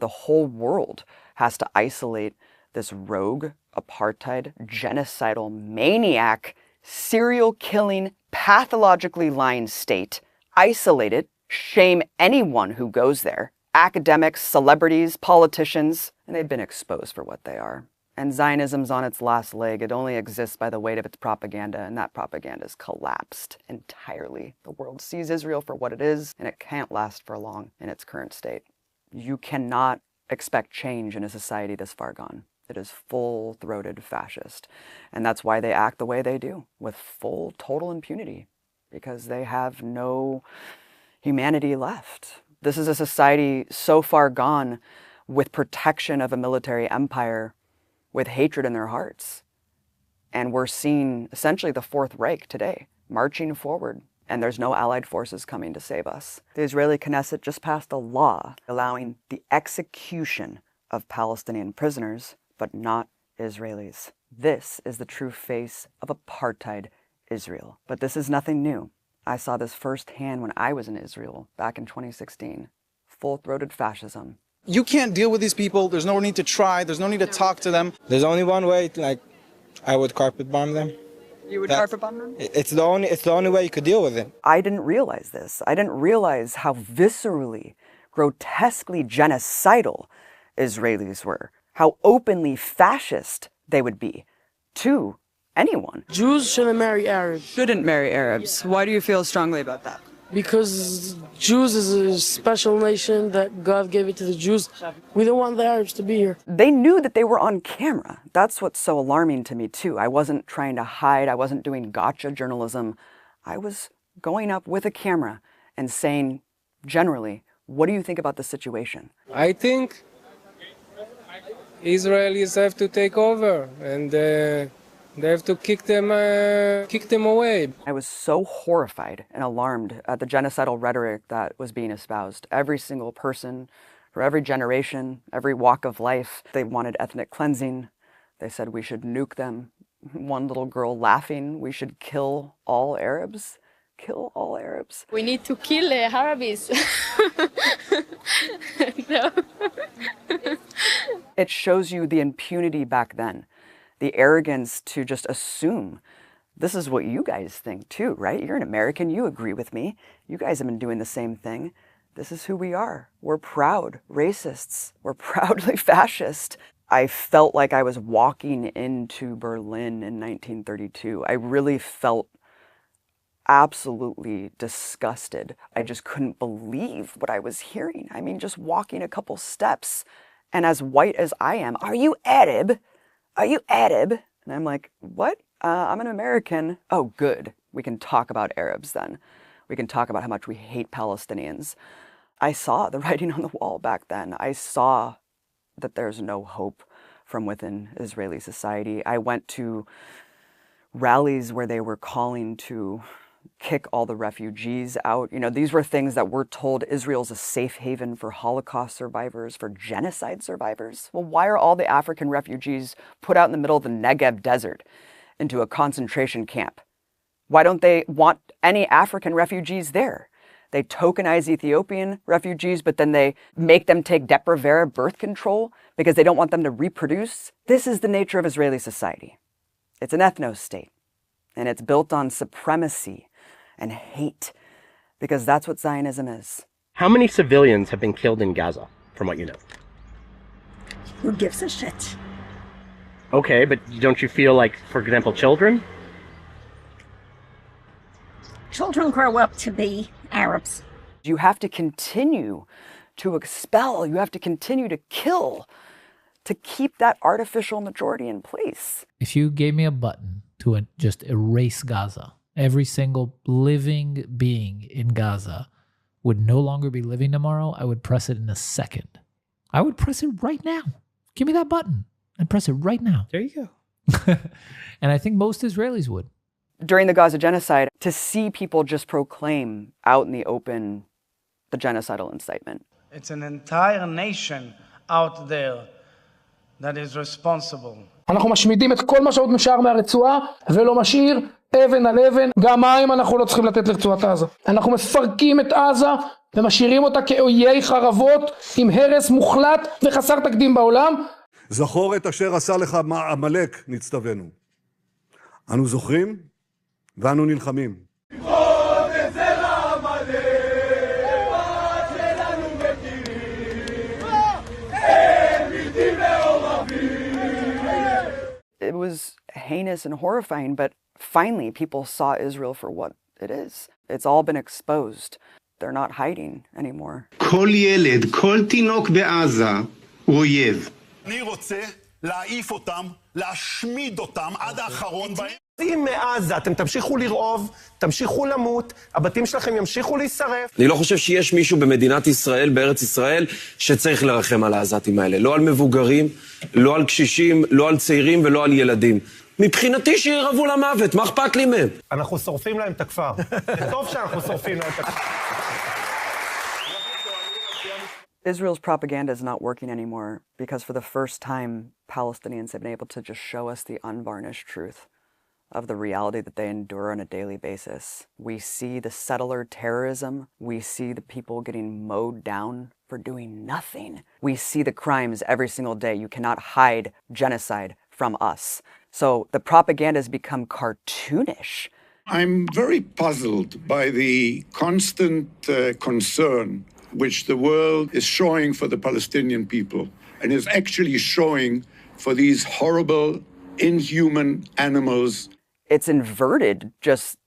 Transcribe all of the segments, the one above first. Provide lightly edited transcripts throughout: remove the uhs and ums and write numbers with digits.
The whole world has to isolate this rogue, apartheid, genocidal, maniac, serial-killing, pathologically lying state, isolate it, shame anyone who goes there, academics, celebrities, politicians, and they've been exposed for what they are. And Zionism's on its last leg. It only exists by the weight of its propaganda, and that propaganda's collapsed entirely. The world sees Israel for what it is, and it can't last for long in its current state. You cannot expect change in a society this far gone. It is full-throated fascist. And that's why they act the way they do, with full, total impunity, because they have no humanity left. This is a society so far gone with protection of a military empire, with hatred in their hearts. And we're seeing essentially the Fourth Reich today, marching forward, and there's no allied forces coming to save us. The Israeli Knesset just passed a law allowing the execution of Palestinian prisoners, but not Israelis. This is the true face of apartheid Israel. But this is nothing new. I saw this firsthand when I was in Israel back in 2016. Full-throated fascism. You can't deal with these people. There's no need to try. There's no need to talk to them. There's only one way, like, I would carpet bomb them. You would carpet bomb them? It's the only way you could deal with it. I didn't realize this. I didn't realize how viscerally, grotesquely genocidal Israelis were. How openly fascist they would be to anyone. Jews shouldn't marry Arabs. Shouldn't marry Arabs. Why do you feel strongly about that? Because Jews is a special nation that God gave it to the Jews. We don't want the Arabs to be here. They knew that they were on camera. That's what's so alarming to me too. I wasn't trying to hide. I wasn't doing gotcha journalism. I was going up with a camera and saying, generally, what do you think about the situation? I think Israelis have to take over and they have to kick them away. I was so horrified and alarmed at the genocidal rhetoric that was being espoused. Every single person, for every generation, every walk of life, they wanted ethnic cleansing. They said we should nuke them. One little girl laughing, we should kill all Arabs. Kill all Arabs. We need to kill Arabs. No. It shows you the impunity back then. The arrogance to just assume this is what you guys think too, right? You're an American, you agree with me. You guys have been doing the same thing. This is who we are. We're proud racists. We're proudly fascist. I felt like I was walking into Berlin in 1932. I really felt absolutely disgusted. I just couldn't believe what I was hearing. I mean, just walking a couple steps, and as white as I am, are you Arab? Are you Arab? And I'm like, what? I'm an American. Oh, good. We can talk about Arabs then. We can talk about how much we hate Palestinians. I saw the writing on the wall back then. I saw that there's no hope from within Israeli society. I went to rallies where they were calling to kick all the refugees out. You know, these were things that we're told Israel's a safe haven for Holocaust survivors, for genocide survivors. Well, why are all the African refugees put out in the middle of the Negev desert into a concentration camp? Why don't they want any African refugees there? They tokenize Ethiopian refugees, but then they make them take Depo-Provera birth control because they don't want them to reproduce. This is the nature of Israeli society. It's an ethno-state, and it's built on supremacy and hate, because that's what Zionism is. How many civilians have been killed in Gaza, from what you know? Who gives a shit? Okay, but don't you feel like, for example, children? Children grow up to be Arabs. You have to continue to expel, you have to continue to kill to keep that artificial majority in place. If you gave me a button to just erase Gaza, every single living being in Gaza would no longer be living tomorrow, I would press it in a second. I would press it right now. Give me that button and press it right now. There you go. And I think most Israelis would. During the Gaza genocide, to see people just proclaim out in the open the genocidal incitement. It's an entire nation out there that is responsible. אנחנו משמידים את כל מה שעוד נשאר מהרצועה ולא משאיר אבן על אבן, גם מים אנחנו לא צריכים לתת לרצועת עזה. אנחנו מפרקים את עזה ומשאירים אותה כאויי חרבות עם הרס מוחלט וחסר תקדים בעולם. זכור את אשר עשה לך עמלק, נצטווינו. אנו זוכרים ואנו נלחמים. It was heinous and horrifying, but finally people saw Israel for what it is. It's all been exposed. They're not hiding anymore. כל ילד, כל תינוק בעזה הוא אויב. אני רוצה להעיף אותם, להשמיד אותם עד האחרון בהם. אם מעזה אתם תמשיכו לרעוב, תמשיכו למות, הבתים שלכם ימשיכו להישרף. אני לא חושב שיש מישהו במדינת ישראל, בארץ ישראל, שצריך לרחם על העזתים האלה. לא על מבוגרים, לא על קשישים, לא על צעירים ולא על ילדים. מבחינתי שירעבו למוות, מה אכפת לי מהם? אנחנו שורפים להם את הכפר. זה טוב שאנחנו שורפים להם את הכפר. Israel's propaganda is not working anymore because for the first time, Palestinians have been able to just show us the unvarnished truth of the reality that they endure on a daily basis. We see the settler terrorism. We see the people getting mowed down for doing nothing. We see the crimes every single day. You cannot hide genocide from us. So the propaganda has become cartoonish. I'm very puzzled by the constant concern which the world is showing for the Palestinian people and is actually showing for these horrible, inhuman animals. It's inverted just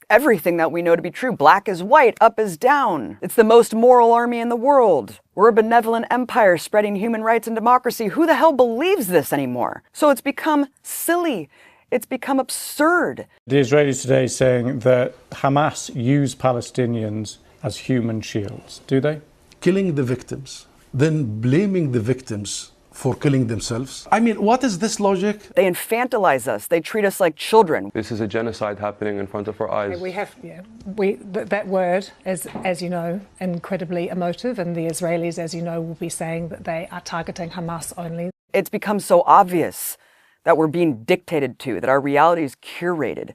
everything that we know to be true. Black is white, up is down. It's the most moral army in the world. We're a benevolent empire spreading human rights and democracy. Who the hell believes this anymore? So it's become silly. It's become absurd. The Israelis today are saying that Hamas use Palestinians as human shields. Do they? Killing the victims, then blaming the victims for killing themselves. I mean, what is this logic? They infantilize us. They treat us like children. This is a genocide happening in front of our eyes. That word is, as you know, incredibly emotive, and the Israelis, as you know, will be saying that they are targeting Hamas only. It's become so obvious that we're being dictated to, that our reality is curated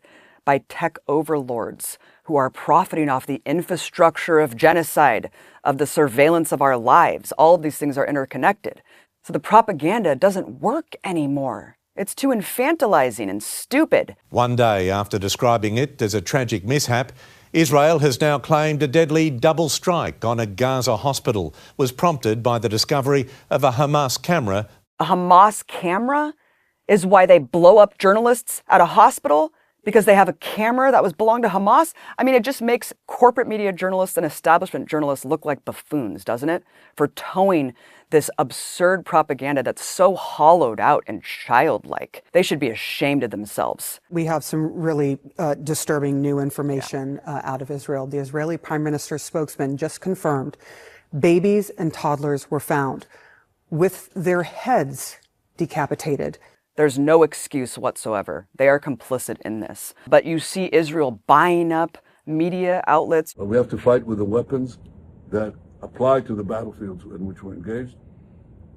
by tech overlords who are profiting off the infrastructure of genocide, of the surveillance of our lives. All of these things are interconnected. So the propaganda doesn't work anymore. It's too infantilizing and stupid. One day after describing it as a tragic mishap, Israel has now claimed a deadly double strike on a Gaza hospital was prompted by the discovery of a Hamas camera. A Hamas camera is why they blow up journalists at a hospital? Because they have a camera that was belonged to Hamas? I mean, it just makes corporate media journalists and establishment journalists look like buffoons, doesn't it? For towing this absurd propaganda that's so hollowed out and childlike. They should be ashamed of themselves. We have some really disturbing new information out of Israel. The Israeli Prime Minister's spokesman just confirmed babies and toddlers were found with their heads decapitated. There's no excuse whatsoever. They are complicit in this. But you see Israel buying up media outlets. We have to fight with the weapons that apply to the battlefields in which we're engaged.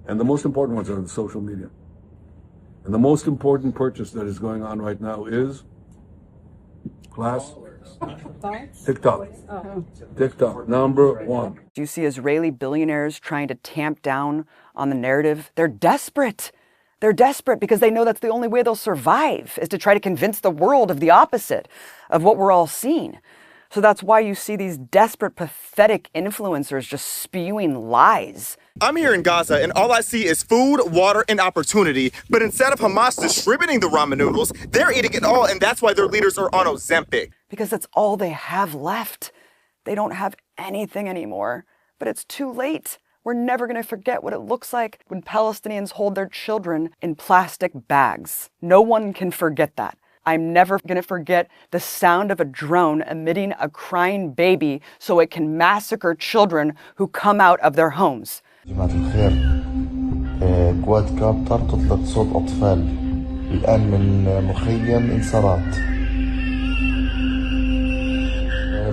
And the most important ones are the social media. And the most important purchase that is going on right now is TikTok. TikTok, number one. Do you see Israeli billionaires trying to tamp down on the narrative? They're desperate. They're desperate because they know that's the only way they'll survive, is to try to convince the world of the opposite of what we're all seeing. So that's why you see these desperate, pathetic influencers just spewing lies. I'm here in Gaza, and all I see is food, water, and opportunity. But instead of Hamas distributing the ramen noodles, they're eating it all, and that's why their leaders are on Ozempic. Because that's all they have left. They don't have anything anymore. But it's too late. We're never going to forget what it looks like when Palestinians hold their children in plastic bags. No one can forget that. I'm never going to forget the sound of a drone emitting a crying baby so it can massacre children who come out of their homes. جماعة الخير قوات كاب تلقط صوت أطفال الآن من مخيم انصارات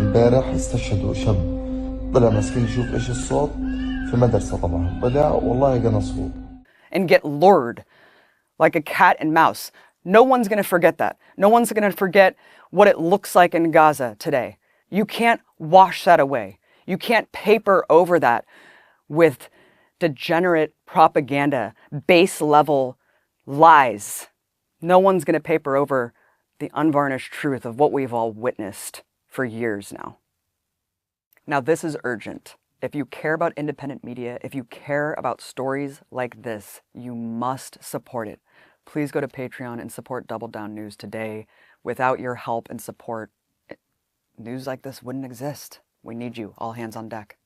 البارح استشهدوا شاب طلع مسكين يشوف إيش الصوت في مدرسة طبعا طلع والله قنا صوت. And get lured like a cat and mouse. No one's going to forget that. No one's going to forget what it looks like in Gaza today. You can't wash that away. You can't paper over that with degenerate propaganda, base level lies. No one's going to paper over the unvarnished truth of what we've all witnessed for years now. Now, this is urgent. If you care about independent media, if you care about stories like this, you must support it. Please go to Patreon and support Double Down News today. Without your help and support, news like this wouldn't exist. We need you. All hands on deck.